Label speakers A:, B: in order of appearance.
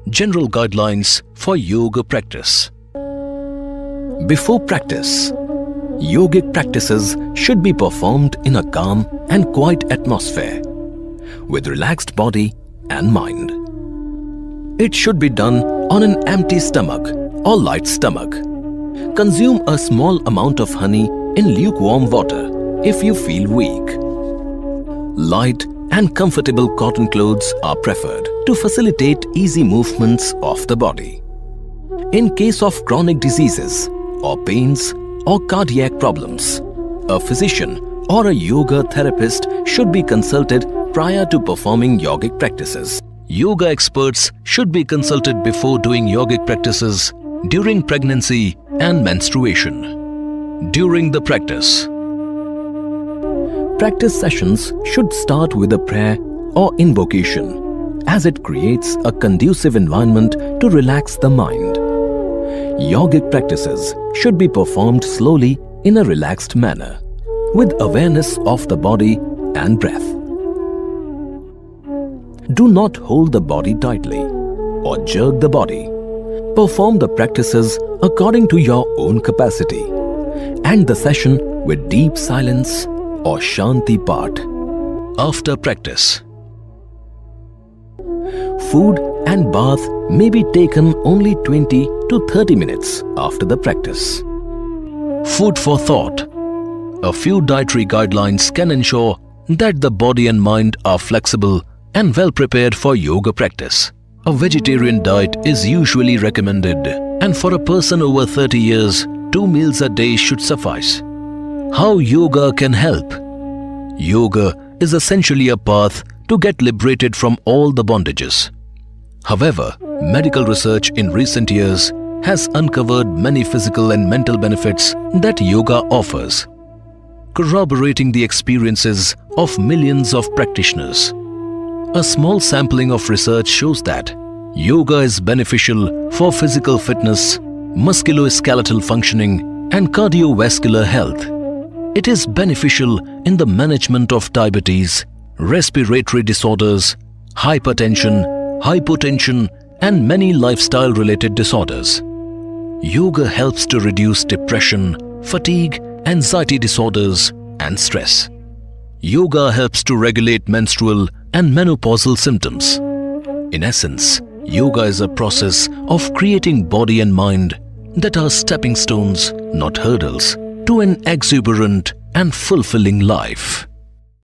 A: General guidelines for yoga practice. Before practice, yogic practices should be performed in a calm and quiet atmosphere with relaxed body and mind. It should be done on an empty stomach or light stomach. Consume a small amount of honey in lukewarm water if you feel weak. Light and comfortable cotton clothes are preferred to facilitate easy movements of the body. In case of chronic diseases or pains or cardiac problems, a physician or a yoga therapist should be consulted prior to performing yogic practices. Yoga experts should be consulted before doing yogic practices during pregnancy and menstruation. During the practice sessions should start with a prayer or invocation, as it creates a conducive environment to relax the mind. Yogic practices should be performed slowly in a relaxed manner, with awareness of the body and breath. Do not hold the body tightly or jerk the body. Perform the practices according to your own capacity. End the session with deep silence or Shanti Path. After practice, food and bath may be taken only 20 to 30 minutes after the practice. Food for thought. A few dietary guidelines can ensure that the body and mind are flexible and well prepared for yoga practice. A vegetarian diet is usually recommended, and for a person over 30 years, 2 meals a day should suffice. How yoga can help? Yoga is essentially a path to get liberated from all the bondages. However, medical research in recent years has uncovered many physical and mental benefits that yoga offers, corroborating the experiences of millions of practitioners. A small sampling of research shows that yoga is beneficial for physical fitness, musculoskeletal functioning, and cardiovascular health. It is beneficial in the management of diabetes, respiratory disorders, hypertension, hypotension, and many lifestyle-related disorders. Yoga helps to reduce depression, fatigue, anxiety disorders, and stress. Yoga helps to regulate menstrual and menopausal symptoms. In essence, yoga is a process of creating body and mind that are stepping stones, not hurdles, to an exuberant and fulfilling life.